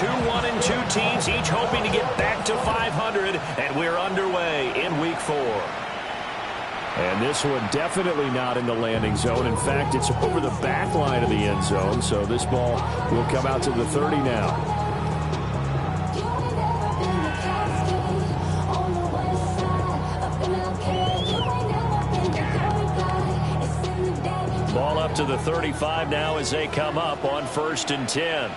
2-1-2 teams, each hoping to get back to 500, and we're underway in Week 4. And this one definitely not in the landing zone. In fact, it's over the back line of the end zone, so this ball will come out to the 30 now. Ball up to the 35 now as they come up on 1st and 10.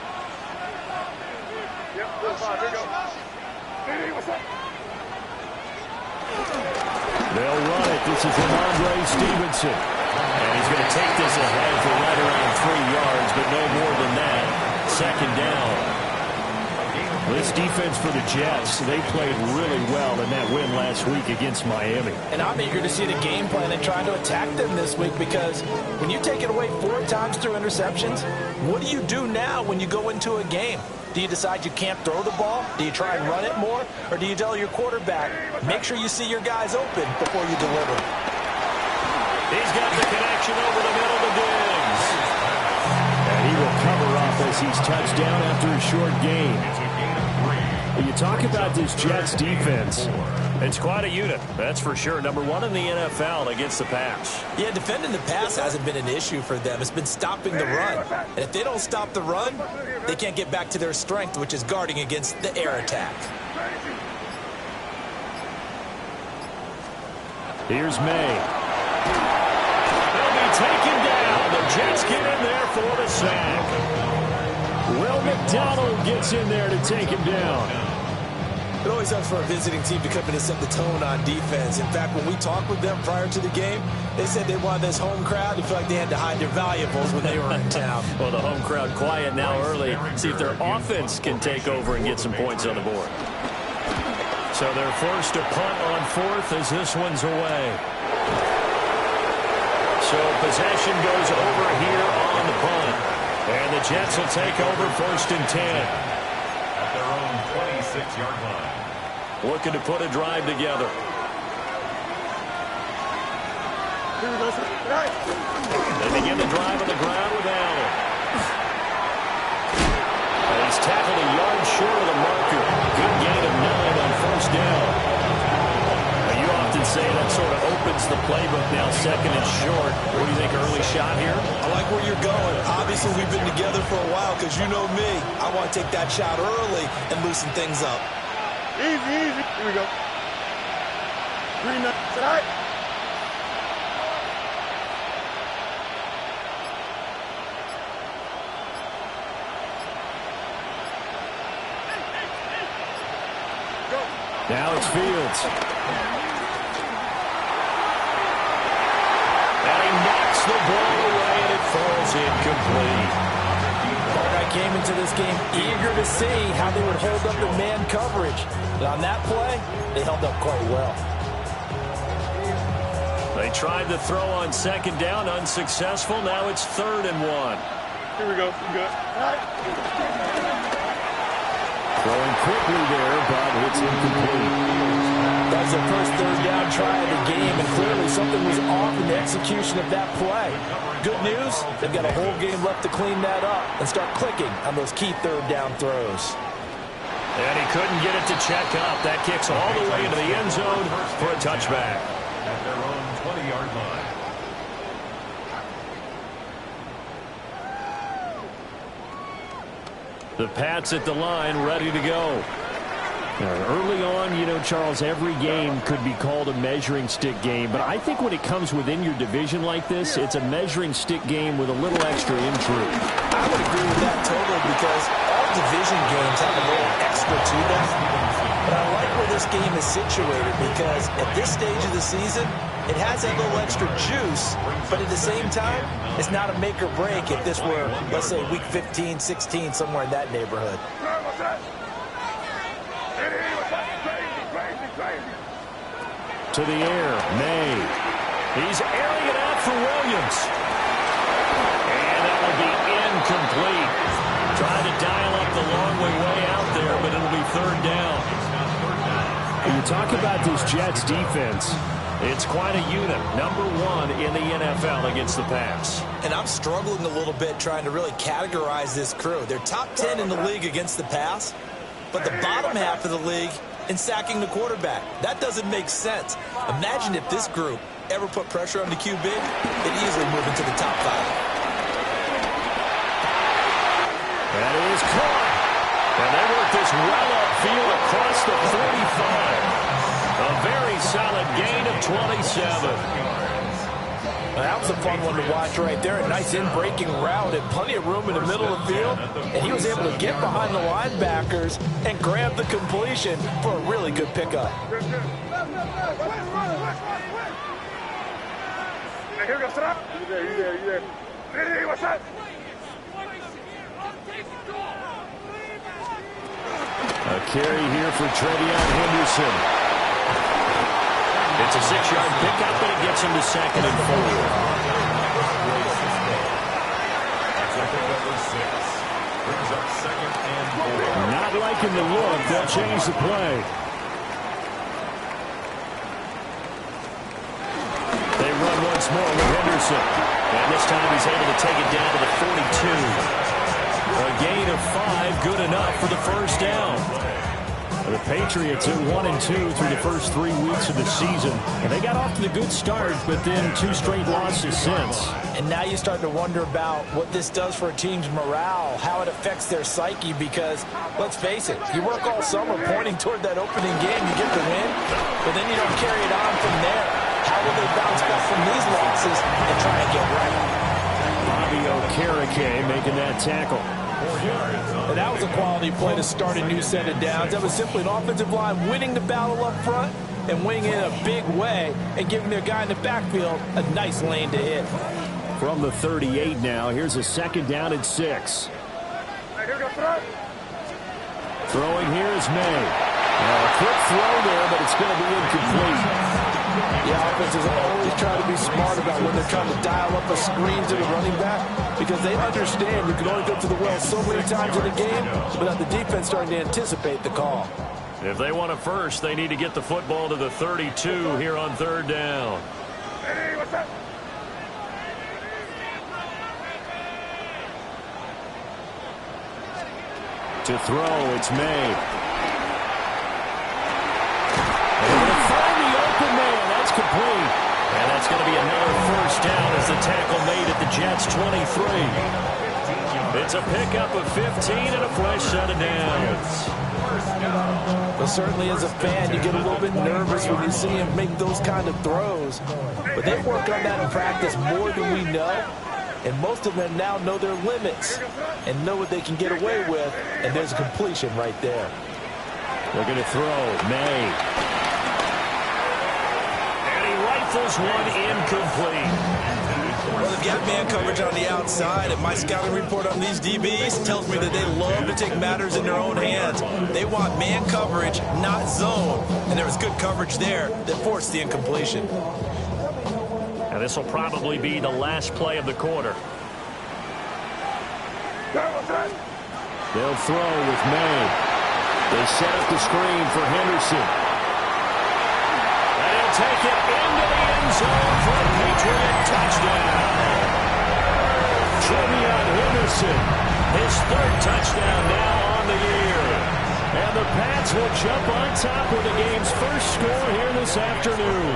They'll run it. This is Rhamondre Stevenson. And he's going to take this ahead for right around 3 yards, but no more than that. 2nd down. This defense for the Jets, they played really well in that win last week against Miami. And I'm eager to see the game plan and trying to attack them this week, because when you take it away 4 times through interceptions, what do you do now when you go into a game? Do you decide you can't throw the ball? Do you try and run it more? Or do you tell your quarterback, make sure you see your guys open before you deliver? He's got the connection over the middle to Diggs. And he will cover up as he's touched down after a short gain. You talk about this Jets defense. It's quite a unit, that's for sure. Number 1 in the NFL against the pass. Yeah, defending the pass hasn't been an issue for them. It's been stopping the run. And if they don't stop the run, they can't get back to their strength, which is guarding against the air attack. Here's May. They'll be taken down. The Jets get in there for the sack. Will McDonald gets in there to take him down. It always helps for a visiting team to come in and set the tone on defense. In fact, when we talked with them prior to the game, they said they wanted this home crowd to feel like they had to hide their valuables when they were in town. Well, the home crowd quiet now early. See if their offense can take over and get some points on the board. So they're forced to punt on 4th as this one's away. So possession goes over here on the punt. And the Jets will take over 1st and 10. At their own 26-yard line. Looking to put a drive together. They begin the drive on the ground with Allen. And he's tackled a yard short of the marker. Good gain of 9 on 1st down. Now, you often say that sort of opens the playbook now, 2nd and short. What do you think, early shot here? I like where you're going. Obviously, we've been together for a while, because you know me. I want to take that shot early and loosen things up. Easy, easy. Here we go. 3-9. All right. Now it's Fields. And he knocks the ball away, and it falls incomplete. I came into this game eager to see how they would hold up in man coverage. But on that play, they held up quite well. They tried to throw on 2nd down, unsuccessful. Now it's 3rd and 1. Here we go. Good. All right. Throwing quickly there, but it's incomplete. That was their first 3rd down try of the game, and clearly something was off in the execution of that play. Good news, they've got a whole game left to clean that up and start clicking on those key 3rd down throws. And he couldn't get it to check up. That kicks all the way into the end zone for a touchback. At their own 20-yard line. The Pats at the line, ready to go. Early on, you know, Charles, every game could be called a measuring stick game. But I think when it comes within your division like this, it's a measuring stick game with a little extra intrigue. I would agree with that totally, because all division games have a little extra to them. But I like where this game is situated, because at this stage of the season, it has that little extra juice, but at the same time, it's not a make or break if this were, let's say, week 15, 16, somewhere in that neighborhood. To the air, May. He's airing it out for Williams. And that will be incomplete. Trying to dial up the long way out there, but it'll be 3rd down. You talk about this Jets defense. It's quite a unit. Number 1 in the NFL against the pass. And I'm struggling a little bit trying to really categorize this crew. They're top 10 in the league against the pass, but the bottom half of the league in sacking the quarterback. That doesn't make sense. Imagine if this group ever put pressure on the QB, it'd easily move into the top 5. That is caught. And they work this well upfield across the 45. A very solid gain of 27. That was a fun one to watch right there. A nice in-breaking route and plenty of room in the middle of the field. And he was able to get behind the linebackers and grab the completion for a really good pickup. A carry here for Trevion Henderson. It's a 6-yard pickup, and it gets him to 2nd and 4. Brings up 2nd and 4. Not liking the look. They'll change the play. They run once more with Henderson. And this time he's able to take it down to the 42. A gain of 5, good enough for the first down. The Patriots at 1-2 through the first 3 weeks of the season. And they got off to the good start, but then 2 straight losses since. And now you start to wonder about what this does for a team's morale, how it affects their psyche, because, let's face it, you work all summer pointing toward that opening game, you get the win, but then you don't carry it on from there. How will they bounce back from these losses and try and get right? Bobby Okereke making that tackle. And that was a quality play to start a new set of downs. That was simply an offensive line winning the battle up front and winning in a big way and giving their guy in the backfield a nice lane to hit. From the 38 now, here's a 2nd down and 6. Throwing here is May. A quick throw there, but it's going to be incomplete. Yeah, offenses always try to be smart about when they're trying to dial up a screen to the running back, because they understand you can only go to the well so many times in a game without the defense starting to anticipate the call. If they want a first, they need to get the football to the 32 here on 3rd down. To throw, it's May. Complete. And that's going to be another first down as the tackle made at the Jets' 23. It's a pickup of 15 and a fresh set of downs. Well, certainly as a fan, you get a little bit nervous when you see him make those kind of throws. But they work on that in practice more than we know. And most of them now know their limits and know what they can get away with. And there's a completion right there. They're going to throw. May. This one incomplete. Well, they've got man coverage on the outside, and my scouting report on these DBs tells me that they love to take matters in their own hands. They want man coverage, not zone. And there was good coverage there that forced the incompletion. And this will probably be the last play of the quarter. They'll throw with May. They set up the screen for Henderson. Take it into the end zone for a Patriot touchdown. Trevion Henderson, his 3rd touchdown now on the year. And the Pats will jump on top with the game's first score here this afternoon.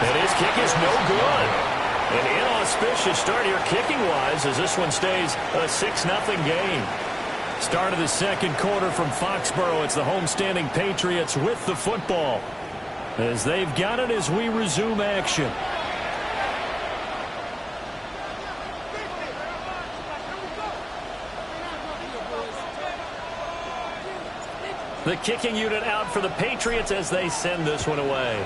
And his kick is no good. An inauspicious start here kicking-wise as this one stays a 6-0 game. Start of the 2nd quarter from Foxborough. It's the homestanding Patriots with the football as they've got it as we resume action. The kicking unit out for the Patriots as they send this one away.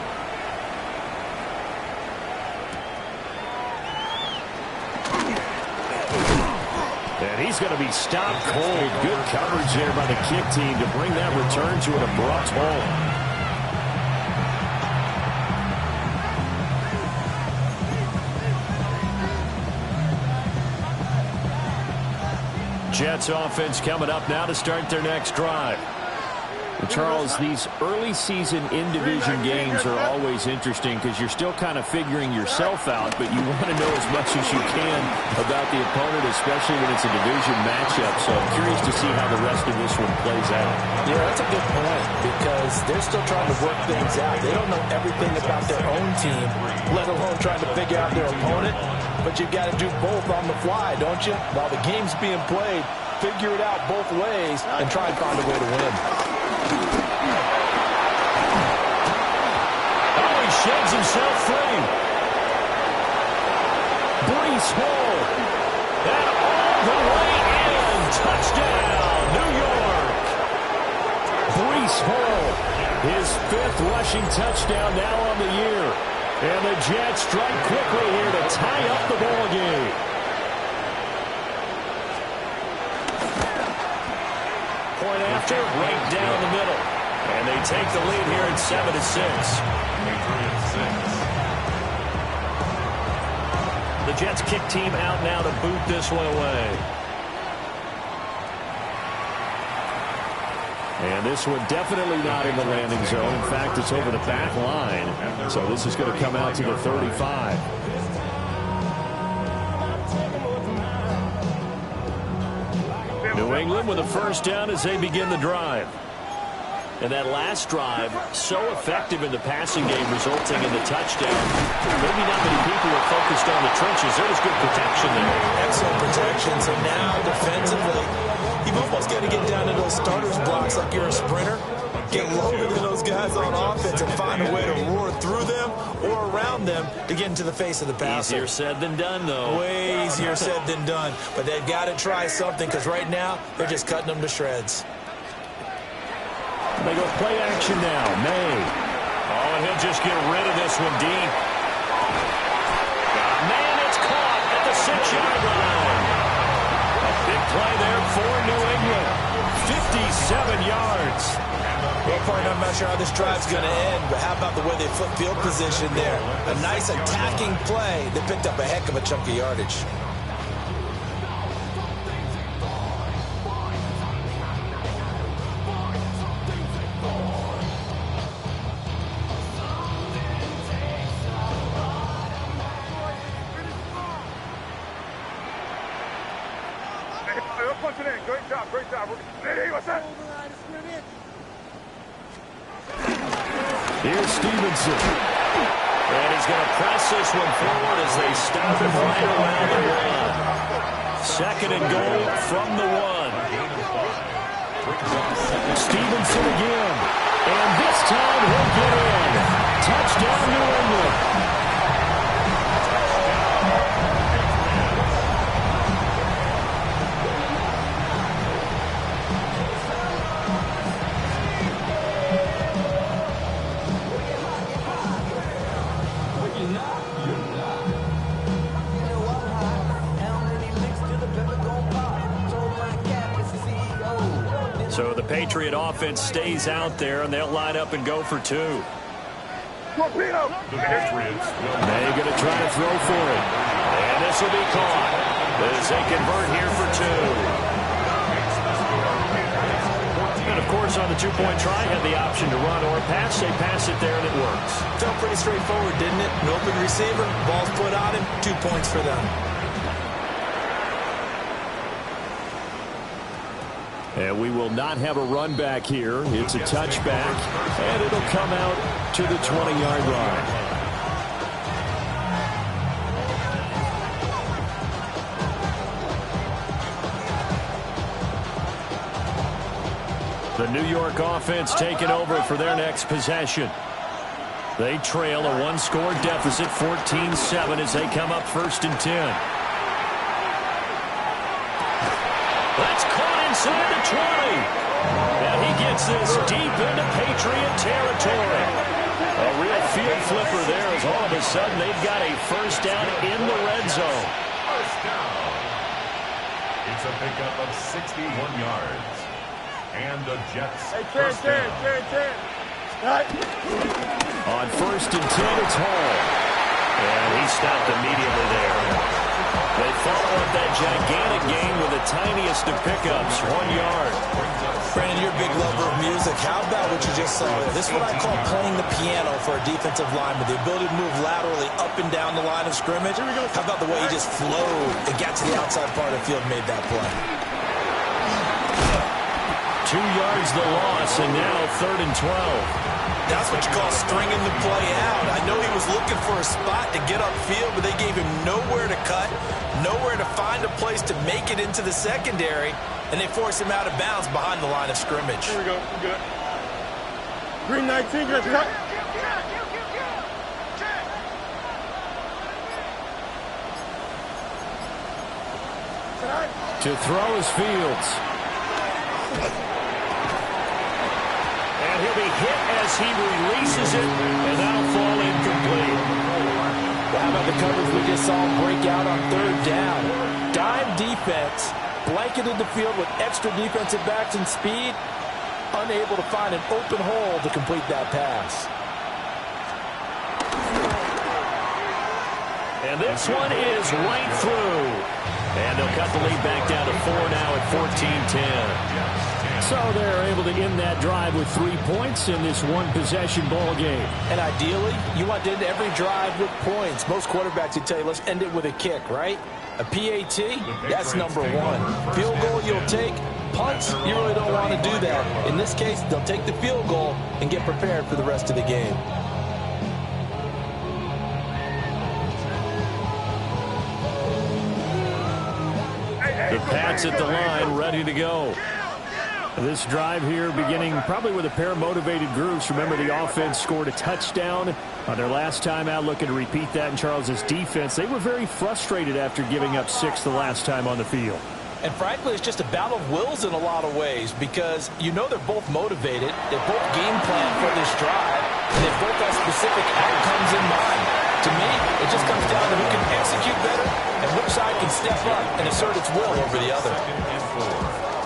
And he's going to be stopped cold. Good coverage there by the kick team to bring that return to an abrupt halt. Jets offense coming up now to start their next drive. Charles, these early season in-division games are always interesting because you're still kind of figuring yourself out, but you want to know as much as you can about the opponent, especially when it's a division matchup. So I'm curious to see how the rest of this one plays out. Yeah, that's a good point because they're still trying to work things out. They don't know everything about their own team, let alone trying to figure out their opponent. But you've got to do both on the fly, don't you? While the game's being played, figure it out both ways and try and find a way to win. Sheds himself free. Breece Hall. And all the way in. Touchdown, New York. Breece Hall. His 5th rushing touchdown now on the year. And the Jets strike quickly here to tie up the ball game. Point after, right down the middle. And they take the lead here at 7-6. The Jets kick team out now to boot this one away. And this one definitely not in the landing zone. In fact, it's over the back line. So this is going to come out to the 35. New England with a first down as they begin the drive. And that last drive, so effective in the passing game, resulting in the touchdown. Maybe not many people are focused on the trenches. There was good protection there. Excellent protection. So now, defensively, you've almost got to get down to those starters blocks like you're a sprinter. Get loaded to those guys on offense and find a way to roar through them or around them to get into the face of the passer. Easier said than done, though. Way easier said than done. But they've got to try something because right now, they're just cutting them to shreds. They go play action now. May. Oh, and he'll just get rid of this one deep. Man, it's caught at the 6-yard line. A big play there for New England. 57 yards. Well, partner, I'm not sure how this drive's going to end, but how about the way they flip field position there? A nice attacking play that picked up a heck of a chunk of yardage. Great job. Hey, what's that? Here's Stevenson. And he's going to press this one forward as they stop him right around the 1. 2nd and goal from the 1. Stevenson again. And this time he'll get in. Touchdown, New England. So the Patriot offense stays out there, and they'll line up and go for 2. Torpedo! The Patriots will They're going to try to throw for it. And this will be caught as they convert here for 2. And, of course, on the 2-point try, had the option to run or pass. They pass it there, and it works. Felt pretty straightforward, didn't it? An open receiver, ball's put on him, 2 points for them. And we will not have a run back here. It's a touchback, and it'll come out to the 20-yard line. The New York offense taking over for their next possession. They trail a 1-score deficit, 14-7, as they come up 1st and 10. That's caught inside the 20. And he gets this deep into Patriot territory. A real field flipper there as all of a sudden they've got a first down in the red zone. first down. It's a pickup of 61 yards. And the Jets first down. On 1st and 10, it's Hall. And he stopped immediately there. They follow up that gigantic gain with the tiniest of pickups, 1 yard. Brandon, you're a big lover of music. How about what you just saw there? This is what I call playing the piano for a defensive lineman. The ability to move laterally up and down the line of scrimmage. How about the way he just flowed and got to the outside part of the field and made that play? 2 yards the loss, and now 3rd and 12. That's what you call stringing the play out. I know he was looking for a spot to get upfield, but they gave him nowhere to cut, nowhere to find a place to make it into the secondary, and they forced him out of bounds behind the line of scrimmage. Here we go. Good. Green 19, get cut. To throw is Fields. And he'll be hit as he releases it, and that'll fall incomplete. How about the coverage we just saw him break out on 3rd down? Dime defense, blanketed the field with extra defensive backs and speed, unable to find an open hole to complete that pass. And this one is right through. And they'll cut the lead back down to 4 now at 14-10. So they're able to end that drive with 3 points in this one-possession ball game. And ideally, you want to end every drive with points. Most quarterbacks would tell you, let's end it with a kick, right? A PAT, that's number 1. Field goal you'll take. Punts, you really don't want to do that. In this case, they'll take the field goal and get prepared for the rest of the game. The Pats at the line, ready to go. This drive here beginning probably with a pair of motivated groups. Remember, the offense scored a touchdown on their last time out, looking to repeat that in Charles's defense. They were very frustrated after giving up 6 the last time on the field. And frankly, it's just a battle of wills in a lot of ways because you know they're both motivated. They both game plan for this drive, and they both have specific outcomes in mind. To me, it just comes down to who can execute better and which side can step up and assert its will over the other.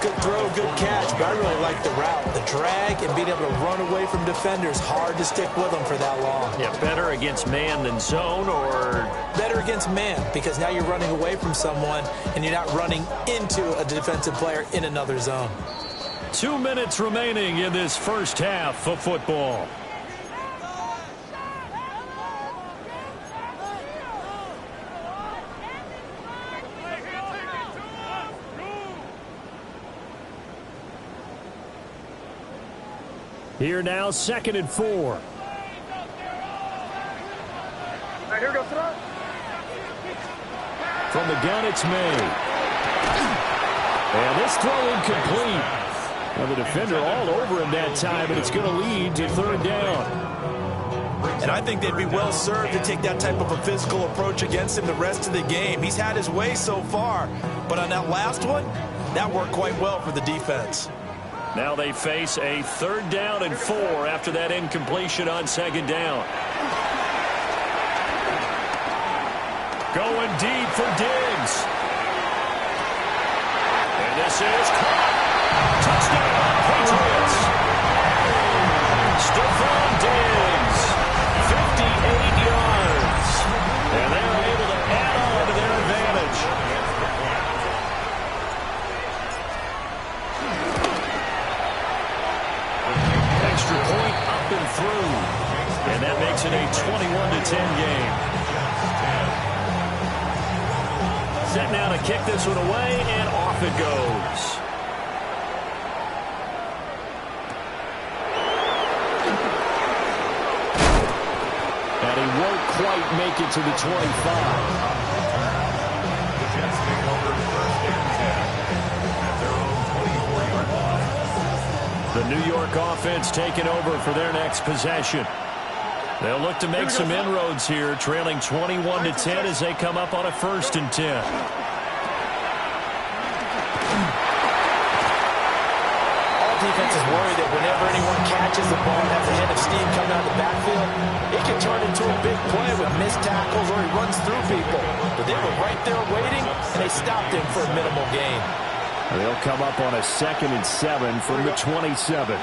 Good throw, good catch, but I really like the route. The drag and being able to run away from defenders, hard to stick with them for that long. Yeah, better against man than zone, or better against man because now you're running away from someone and you're not running into a defensive player in another zone. 2 minutes remaining in this first half of football. Here now, 2nd and 4. All right, here we go. From the gun, it's May. And this throw incomplete. Now the defender all over him that time, and it's going to lead to 3rd down. And I think they'd be well served to take that type of a physical approach against him the rest of the game. He's had his way so far, but on that last one, that worked quite well for the defense. now they face a 3rd down and 4 after that incompletion on 2nd down. Going deep for Diggs. And this is caught. Touchdown, Patriots. Stephon Diggs, 58 yards. And they're able to add on to their advantage. Extra point up and through. And that makes it a 21-10 game. Set now to kick this one away, and off it goes. And he won't quite make it to the 25. The Jets take over 1st and 10 at their own 24-yard line. The New York offense taking over for their next possession. They'll look to make some inroads here, trailing 21-10 as they come up on a 1st and 10. All defenses worry that whenever anyone catches the ball and has a head of steam coming out of the backfield, it can turn into a big play with missed tackles or he runs through people. But they were right there waiting, and they stopped him for a minimal gain. They'll come up on a 2nd and 7 from the 27.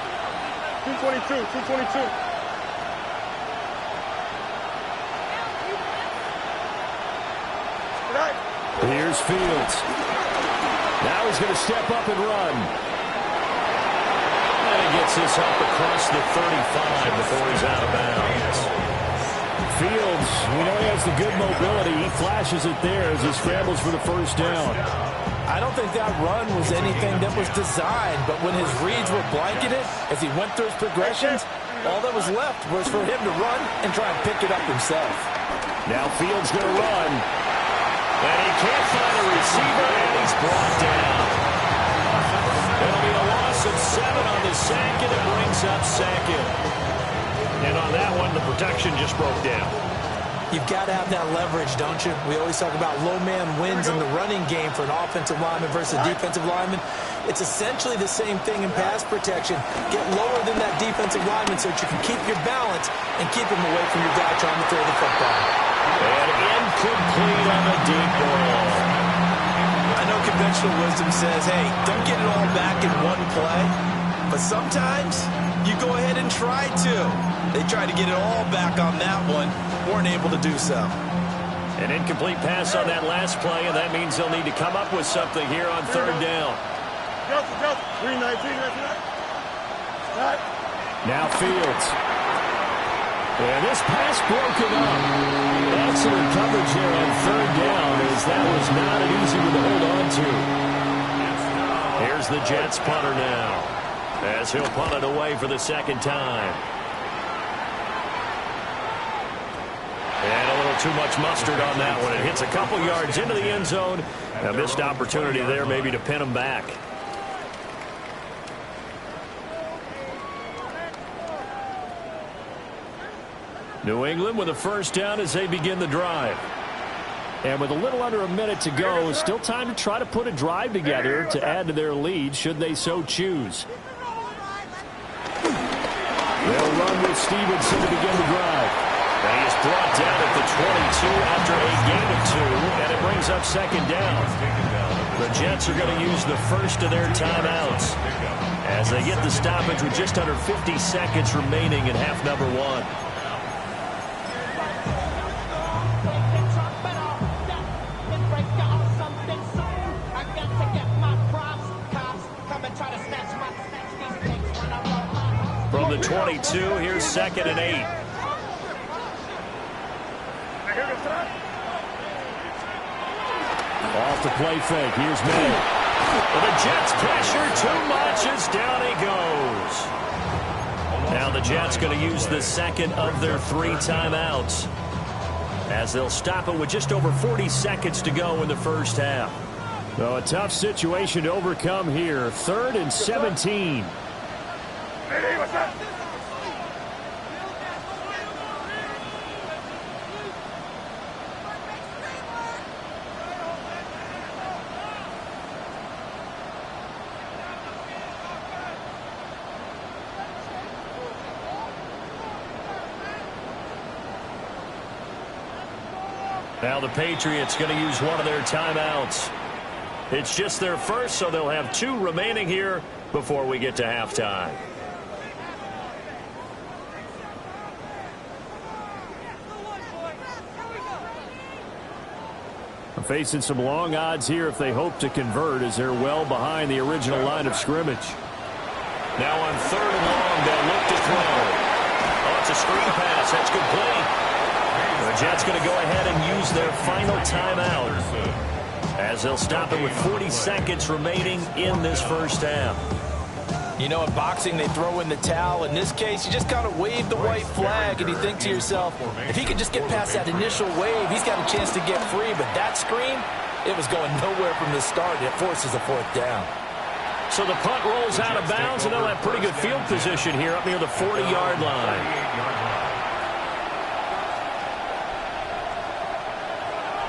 222, 222. Here's Fields. Now he's going to step up and run. And he gets this up across the 35 before he's out of bounds. Fields, we know he has the good mobility. He flashes it there as he scrambles for the first down. I don't think that run was anything that was designed, but when his reads were blanketed, as he went through his progressions, all that was left was for him to run and try and pick it up himself. Now Fields going to run. And he can't find a receiver, and he's brought down. It'll be a loss of 7 on the sack, and it brings up second. And on that one, the protection just broke down. You've got to have that leverage, don't you? We always talk about low man wins in the running game for an offensive lineman versus a defensive lineman. It's essentially the same thing in pass protection. Get lower than that defensive lineman so that you can keep your balance and keep him away from your guy trying to throw the football. And incomplete on the deep ball. I know conventional wisdom says, hey, don't get it all back in one play. But sometimes you go ahead and try to. They tried to get it all back on that one. Weren't able to do so. An incomplete pass on that last play, and that means they'll need to come up with something here on third down. Now Fields. And this pass broken up. Excellent coverage there on third down, as that was not an easy one to hold on to. Here's the Jets punter now, as he'll punt it away for the second time. And a little too much mustard on that one. It hits a couple yards into the end zone. A missed opportunity there maybe to pin him back. New England with a first down as they begin the drive. And with a little under a minute to go, still time to try to put a drive together to add to their lead should they so choose. They'll run with Stevenson to begin the drive. And he is brought down at the 22 after a gain of 2, and it brings up second down. The Jets are going to use the first of their timeouts as they get the stoppage with just under 50 seconds remaining in half number 1. From the 22, here's 2nd and 8. Off the play fake. Here's May. Well, the Jets pressure too much as down he goes. Now the Jets going to use the second of their 3 timeouts as they'll stop it with just over 40 seconds to go in the first half. So a tough situation to overcome here. 3rd and 17. Now the Patriots going to use one of their timeouts. It's just their first, so they'll have 2 remaining here before we get to halftime. Facing some long odds here if they hope to convert, as they're well behind the original line of scrimmage. Now on 3rd and long, they'll look to throw. Oh, it's a screen pass. That's complete. The Jets going to go ahead and use their final timeout as they'll stop it with 40 seconds remaining in this first half. You know, in boxing, they throw in the towel. In this case, you just kind of wave the white flag, and you think to yourself, if he could just get past that initial wave, he's got a chance to get free. But that screen, it was going nowhere from the start. It forces a 4th down. So the punt rolls out of bounds, and they'll have pretty good field position here up near the 40-yard line.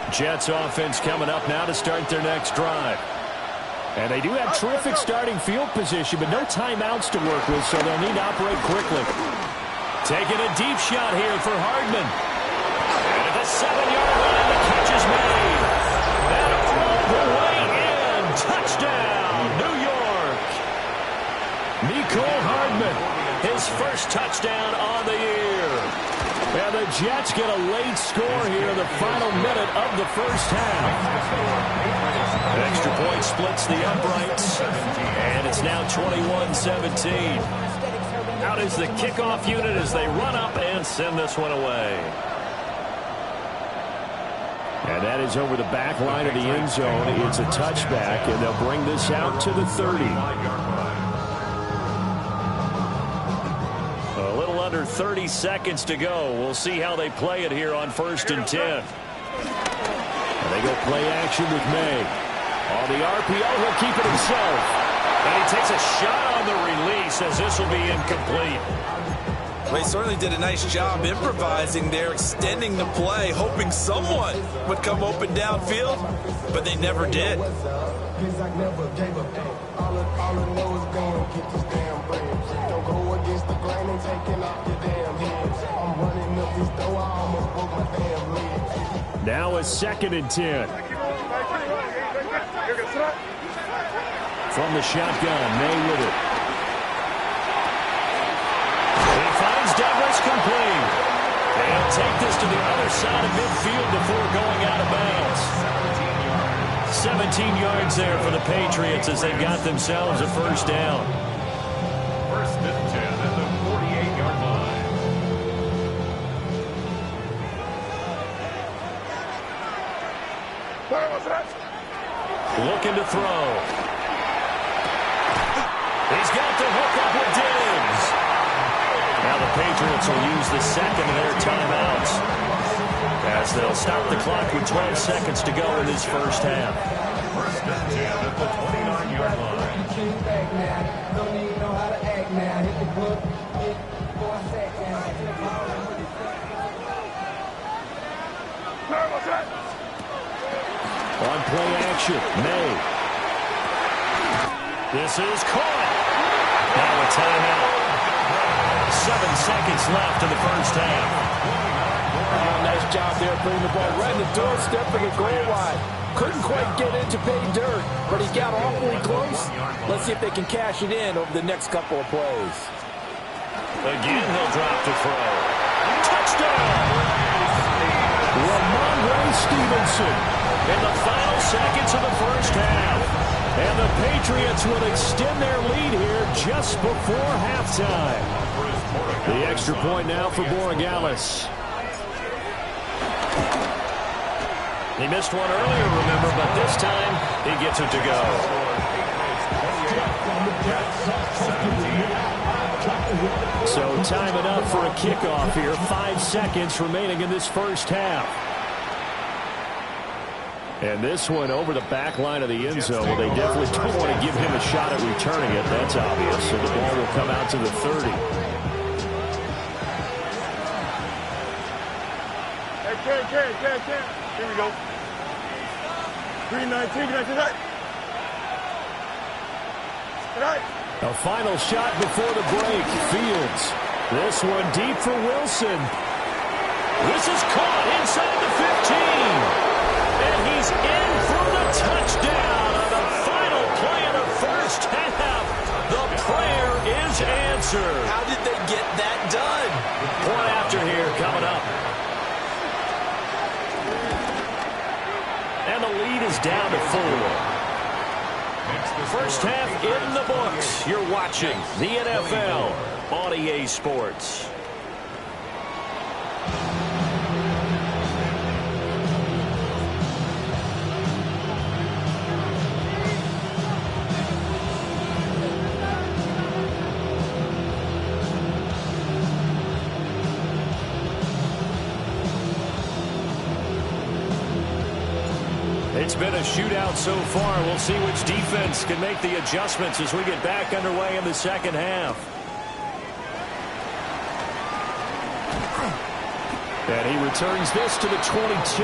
Jets offense coming up now to start their next drive. And they do have terrific starting field position, but no timeouts to work with, so they'll need to operate quickly. Taking a deep shot here for Hardman. And at the 7-yard line, the catch is made. And all the way in. Touchdown, New York. Mecole Hardman, his first touchdown on the year. And the Jets get a late score here in the final minute of the first half. An extra point splits the uprights, and it's now 21-17. Out is the kickoff unit as they run up and send this one away. And that is over the back line of the end zone. It's a touchback, and they'll bring this out to the 30. A little under 30 seconds to go. We'll see how they play it here on 1st and 10. And they go play action with May. On the RPO, he'll keep it himself. And he takes a shot on the release as this will be incomplete. Well, he certainly did a nice job improvising there, extending the play, hoping someone would come open downfield, but they never did. Now a 2nd and 10. From the shotgun, May with it. He finds Douglas complete. They'll take this to the other side of midfield before going out of bounds. 17 yards there for the Patriots as they got themselves a first down. 1st and 10 at the 48-yard line. Looking to throw. He's got the hook up with Diggs. Now the Patriots will use the second of their timeouts as they'll stop the clock with 12 seconds to go in this first half. 1st and 10 at the 29-yard line. On play action, May. This is caught. Now a timeout. 7 seconds left in the first half. Nice job there putting the ball right in the doorstep of the goal line. Couldn't quite get it to pay dirt, but he got awfully close. Let's see if they can cash it in over the next couple of plays. Again, he'll drop to throw. Touchdown! Ramondre Stevenson In the final seconds of the first half. And the Patriots will extend their lead here just before halftime. The extra point now for Borregales. He missed one earlier, remember, but this time he gets it to go. So time enough for a kickoff here. 5 seconds remaining in this first half. And this one over the back line of the end zone. Well, they definitely don't want to give him a shot at returning it. That's obvious. So the ball will come out to the 30. Hey, here we go. 319, tonight. A final shot before the break. Fields. This one deep for Wilson. This is caught inside the 15. And he's in for the touchdown on the final play of the first half. The prayer is answered. How did they get that done? Point after here coming up. And the lead is down to 4. First half in the books. You're watching the NFL on EA Sports. It's been a shootout so far. We'll see which defense can make the adjustments as we get back underway in the second half. And he returns this to the 22.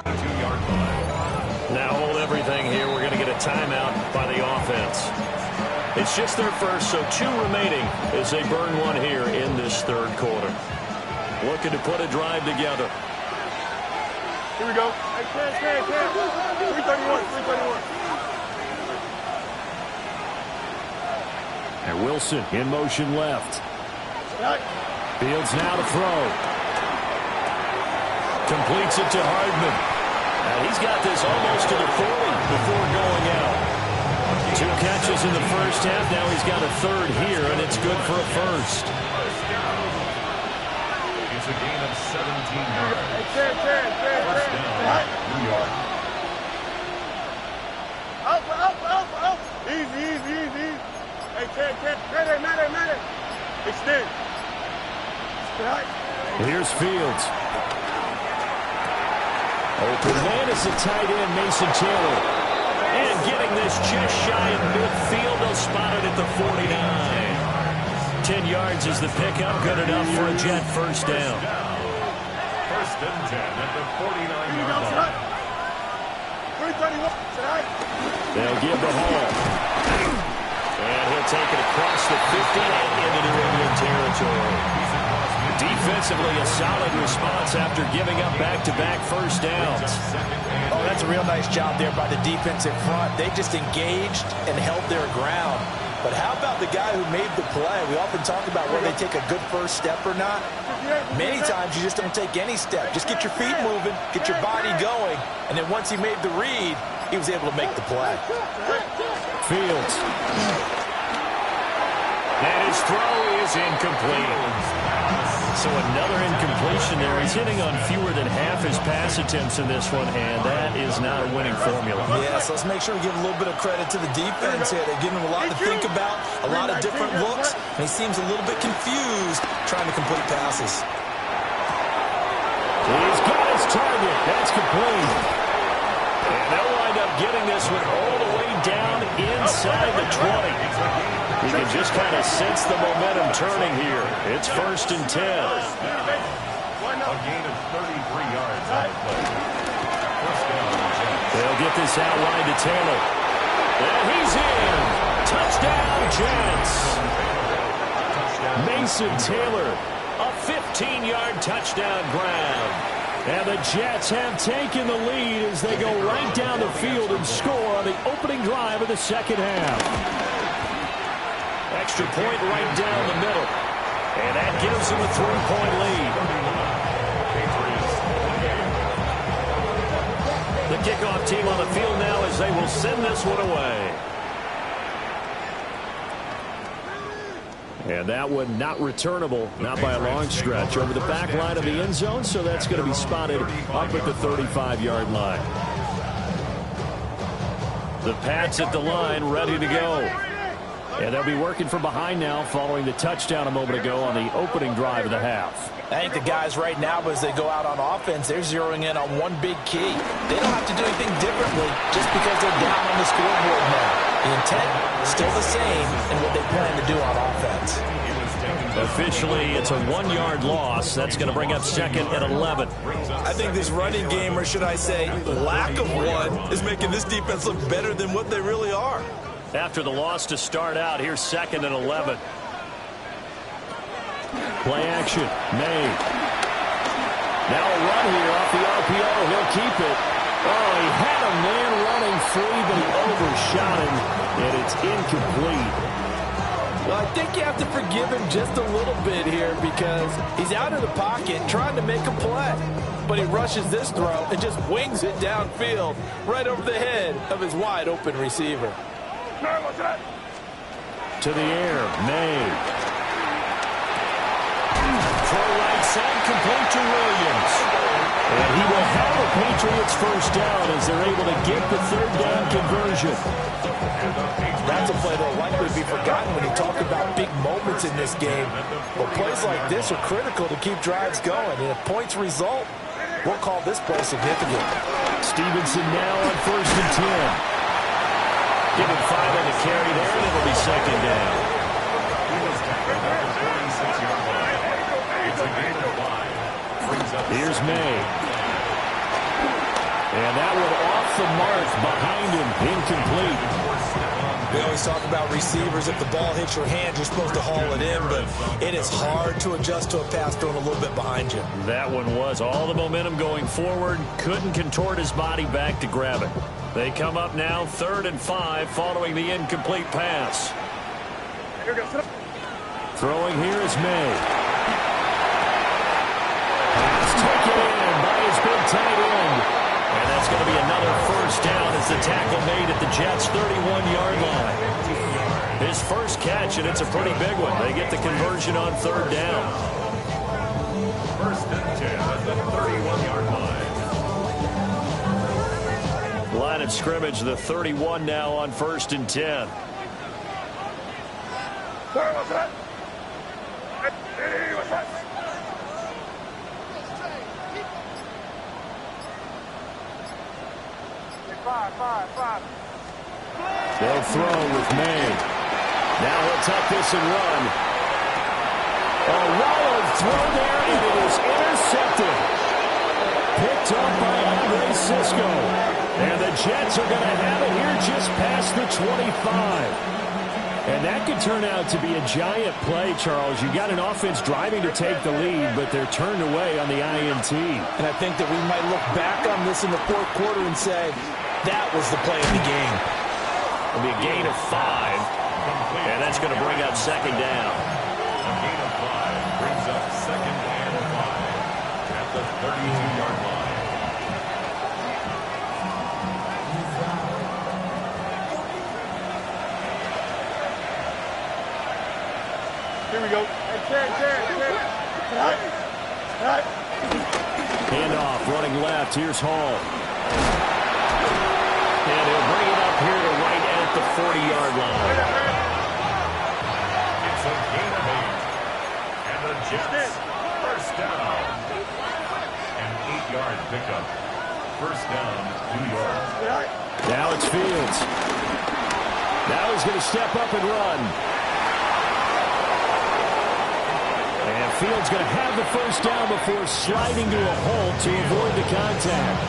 2-yard line. Now hold everything here. We're going to get a timeout by the offense. It's just their first, so 2 remaining as they burn one here in this third quarter. Looking to put a drive together. Here we go. Hey, 331, 331. And Wilson in motion left. Fields now to throw. Completes it to Hardman. Now he's got this almost to the 40 before going out. 2 catches in the first half. Now he's got a third here, and it's good for a first. It's a gain of 17 yards. Hey, First down, New York. Up. Easy. Hey, Matter. Extend. Here's Fields. Open man is the tight end, Mason Taylor. And getting this just shy of midfield. They'll spot it at the 49. 10 yards is the pickup. Good enough for a Jet first down. First and 10 at the 49-yard line. 331. They'll give the ball. And he'll take it across the 50 and into New England territory. Defensively, a solid response after giving up back-to-back first downs. Oh, that's a real nice job there by the defensive front. They just engaged and held their ground. But how about the guy who made the play? We often talk about whether they take a good first step or not. Many times you just don't take any step. Just get your feet moving, get your body going, and then once he made the read, he was able to make the play. Fields. And his throw is incomplete. So another incompletion there. He's hitting on fewer than half his pass attempts in this one, and that is not a winning formula. Yeah, so let's make sure we give a little bit of credit to the defense here. They're giving him a lot to think about, a lot of different looks, and he seems a little bit confused trying to complete passes. He's got his target. That's complete. And they'll wind up getting this one all the way down inside the 20. You can just kind of sense the momentum turning here. It's first and 10. A gain of 33 yards on the play. First down, Jets. They'll get this out wide to Taylor. And he's in. Touchdown, Jets. Mason Taylor, a 15-yard touchdown grab. And the Jets have taken the lead as they go right down the field and score on the opening drive of the second half. Extra point right down the middle. And that gives them a 3-point lead. The kickoff team on the field now as they will send this one away. And that one not returnable, not by a long stretch, over the back line of the end zone, so that's going to be spotted up at the 35-yard line. The Pats at the line, ready to go. And they'll be working from behind now following the touchdown a moment ago on the opening drive of the half. I think the guys right now, as they go out on offense, they're zeroing in on one big key. They don't have to do anything differently just because they're down on the scoreboard now. The intent still the same in what they plan to do on offense. Officially, it's a 1-yard loss. That's going to bring up second and 11. I think this running game, or should I say lack of one, is making this defense look better than what they really are. After the loss to start out, here's second and 11. Play action, made. Now a run here off the RPO. He'll keep it. Oh, he had a man running free, but he overshot him, and it's incomplete. Well, I think you have to forgive him just a little bit here because he's out of the pocket trying to make a play. But he rushes this throw and just wings it downfield right over the head of his wide-open receiver. To the air, made. Throw right side, complete to Williams. And he will have the Patriots first down as they're able to get the third down conversion. That's a play that will likely be forgotten when you talk about big moments in this game. But plays like this are critical to keep drives going. And if points result, we'll call this play significant. Stevenson now on first and 10. Give him 5 on the carry there, and it'll be second down. Here's May. And that one off the mark behind him, incomplete. We always talk about receivers. If the ball hits your hand, you're supposed to haul it in, but it is hard to adjust to a pass thrown a little bit behind you. That one was all the momentum going forward. Couldn't contort his body back to grab it. They come up now 3rd and 5 following the incomplete pass. Throwing here is May. Pass taken in by his big tight end. And that's going to be another first down as the tackle made at the Jets' 31-yard line. His first catch, and it's a pretty big one. They get the conversion on 3rd down. 1st and 10 at the 31-yard line. Line of scrimmage, the 31 now on 1st and 10. They'll throw with May. Now he'll tuck this and run. A wild throw there, and it is intercepted. Picked up by Andre Cisco. And the Jets are going to have it here just past the 25. And that could turn out to be a giant play, Charles. You've got an offense driving to take the lead, but they're turned away on the INT. And I think that we might look back on this in the 4th quarter and say, that was the play of the game. It'll be a gain of 5, and that's going to bring up 2nd down. A gain of 5 brings up 2nd and 5 at the 32-yard line. Here we go. Handoff running left. Here's Hall. And he'll bring it up here to right at the 40-yard line. It's a gain of 8. And the Jets, first down. An 8-yard pickup. First down, New York. Now it's Fields. Now he's going to step up and run. And Fields going to have the first down before sliding to a hole to avoid the contact.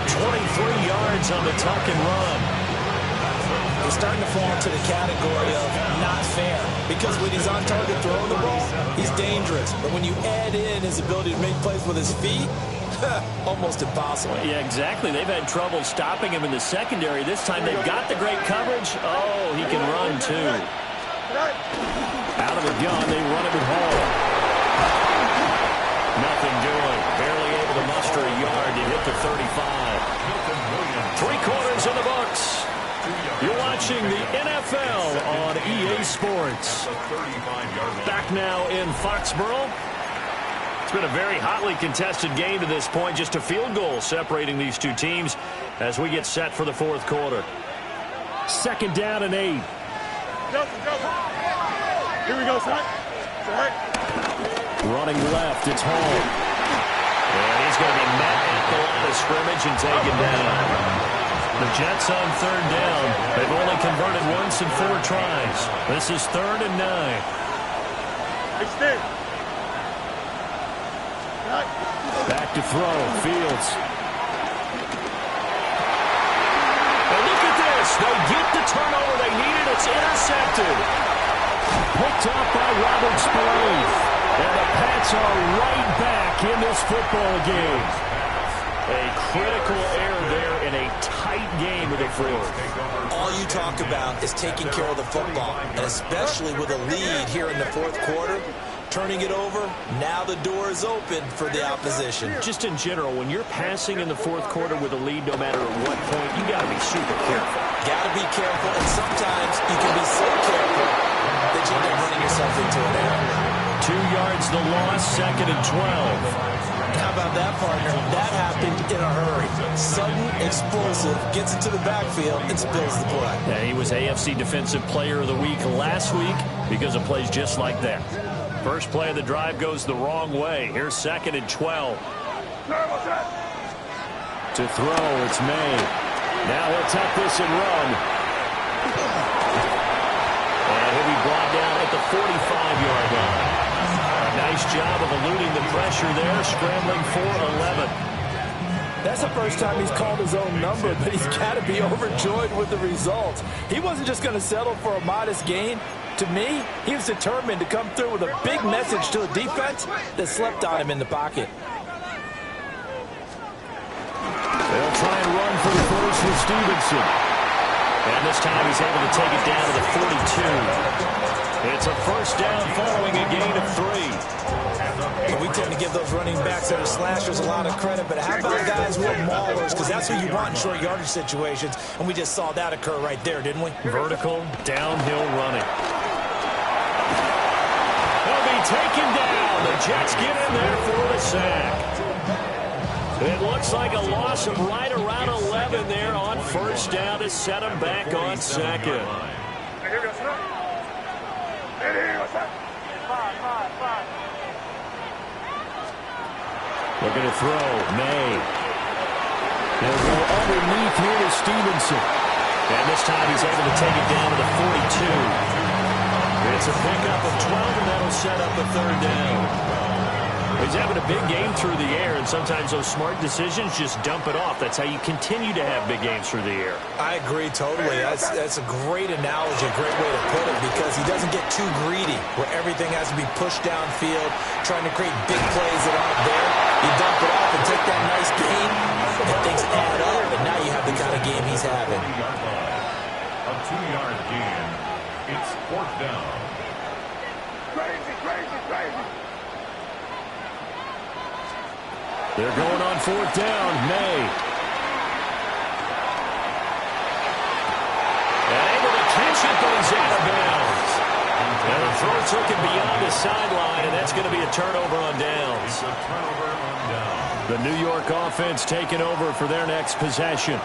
23 yards on the tuck and run. He's starting to fall into the category of not fair, because when he's on target throwing the ball, he's dangerous. But when you add in his ability to make plays with his feet, almost impossible. Yeah, exactly. They've had trouble stopping him in the secondary. This time they've got the great coverage. Oh, he can run too. Out of the gun, they run it with Hall. Nothing doing. Barely able to muster a yard to hit the 35. 3 quarters in the books. You're watching the NFL on EA Sports. Back now in Foxborough. It's been a very hotly contested game to this point. Just a field goal separating these two teams as we get set for the 4th quarter. 2nd down and 8. Here we go, son. Running left, it's Hall. And he's going to be met at the line of scrimmage and taken down. The Jets on 3rd down. They've only converted once in 4 tries. This is 3rd and 9. Back to throw, Fields. And look at this. They get the turnover they needed. It's intercepted. Picked up by Robert Spillane. And the Pats are right back in this football game. A critical error there in a tight game of the 4th. All you talk about is taking care of the football, and especially with a lead here in the 4th quarter, turning it over, now the door is open for the opposition. Just in general, when you're passing in the 4th quarter with a lead, no matter at what point, you got to be super careful. Got to be careful, and sometimes you can be so careful that you end up running yourself into an error. 2 yards the loss, 2nd and 12. How about that, partner? That happened in a hurry. Sudden, explosive, gets into the backfield, and spills the play. Yeah, he was AFC Defensive Player of the Week last week because of plays just like that. First play of the drive goes the wrong way. Here's 2nd and 12. To throw, it's May. Now he'll tuck this and run. And he'll be brought down at the 45-yard line. Nice job of eluding the pressure there, scrambling for 11. That's the first time he's called his own number, but he's got to be overjoyed with the results. He wasn't just going to settle for a modest gain. To me, he was determined to come through with a big message to a defense that slept on him in the pocket. They'll try and run for the first with Stevenson. And this time he's able to take it down to the 42. It's a first down following a gain of 3. We tend to give those running backs that are slashers a lot of credit, but how about guys who are maulers? Because that's who you want in short yardage situations, and we just saw that occur right there, didn't we? Vertical, downhill running. He'll be taken down. The Jets get in there for the sack. It looks like a loss of right around 11 there on first down to set him back on second. Looking to throw. May. He'll go underneath here to Stevenson. And this time he's able to take it down to the 42. It's a pickup of 12, and that'll set up a third down. He's having a big game through the air, and sometimes those smart decisions just dump it off. That's how you continue to have big games through the air. I agree totally. That's a great analogy, a great way to put it, because he doesn't get too greedy where everything has to be pushed downfield, trying to create big plays that aren't there. You dump it off and take that nice gain, and things add up, and now you have the kind of game he's having. A 2-yard gain. It's fourth down. Crazy, crazy, crazy. They're going on fourth down. May. And able to catch it, but he's out of bounds. And the throw took him beyond the sideline, and that's going to be a turnover on downs. The New York offense taking over for their next possession.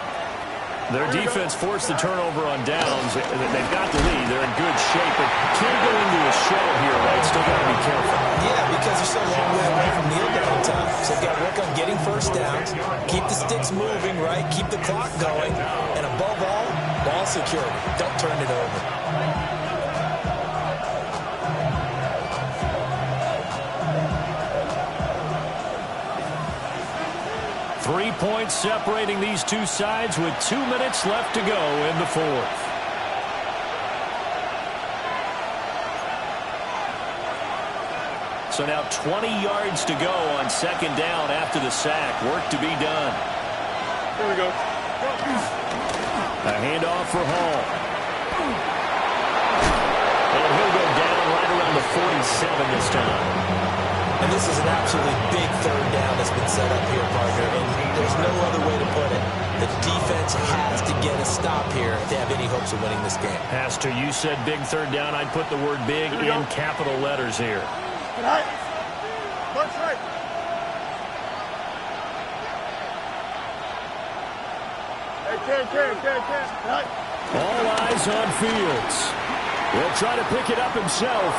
Their defense forced the turnover on downs. They've got the lead. They're in good shape, but can't go into a shell here, right? Still got to be careful. Yeah, because they're so long way away from kneel down time. So they've got to work on getting first downs, keep the sticks moving, right? Keep the clock going, and above all, ball security. Don't turn it over. 3 points separating these two sides with 2 minutes left to go in the fourth. So now 20 yards to go on second down after the sack. Work to be done. Here we go. A handoff for Hall. And he'll go down right around the 47 this time. And this is an absolutely big third down that's been set up here, partner. And there's no other way to put it. The defense has to get a stop here to have any hopes of winning this game. Has to. You said big third down. I'd put the word big in capital letters here. Right. Left side. Hey, Cam. Right. All eyes on Fields. He'll try to pick it up himself.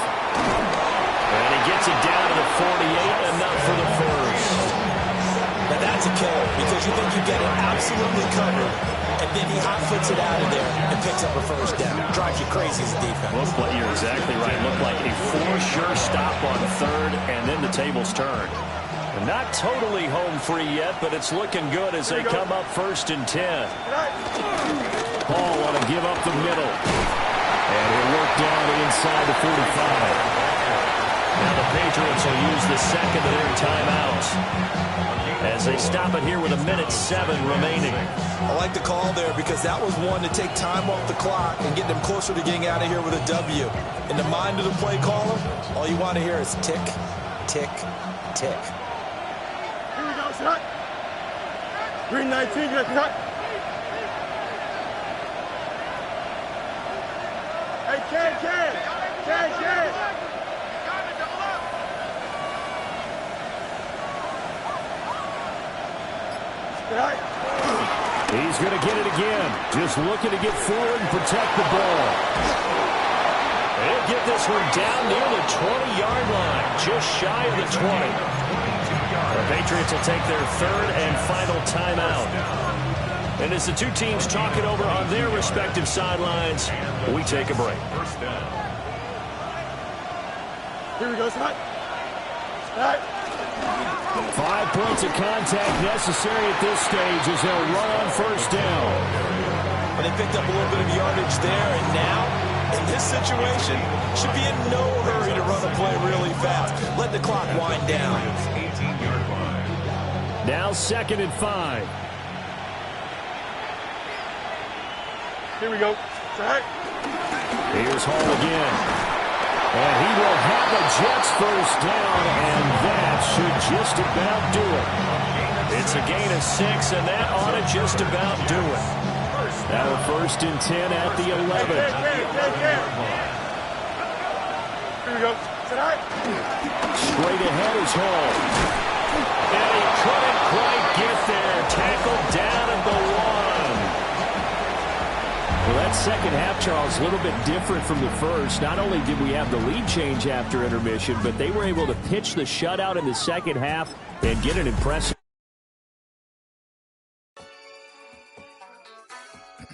And he gets it down to the 48, enough for the first. Now that's a killer, because you think you get it absolutely covered, and then he hot-foots it out of there and picks up a first down. Drives you crazy as a defense. You're exactly right. Looked like a for-sure stop on third, and then the tables turned. Not totally home free yet, but it's looking good as they come up 1st and 10. Hall want to give up the middle. And he'll work down inside the 45. Now the Patriots will use the second of their timeouts as they stop it here with 1:07 remaining. I like the call there, because that was one to take time off the clock and get them closer to getting out of here with a W. In the mind of the play caller, all you want to hear is tick, tick, tick. Here we go, shot. Green 19, good shot. Hey, Ken. He's going to get it again. Just looking to get forward and protect the ball. He'll get this one down near the 20-yard line, just shy of the 20. The Patriots will take their third and final timeout. And as the two teams talk it over on their respective sidelines, we take a break. Here we go, shot. 5 points of contact necessary at this stage as they'll run on first down. But they picked up a little bit of yardage there, and now, in this situation, should be in no hurry to run the play really fast. Let the clock wind down. 18-yard line. Now 2nd and 5. Here we go. Sack. Here's Hall again. And he will have a Jets first down, and that should just about do it. It's a gain of 6, and that ought to just about do it. Now a 1st and 10 at the 11. Here we go. Sack. Straight ahead is Hall. And he couldn't quite get there. Tackled down at the 1. Well, that second half, Charles, a little bit different from the first. Not only did we have the lead change after intermission, but they were able to pitch the shutout in the second half and get an impressive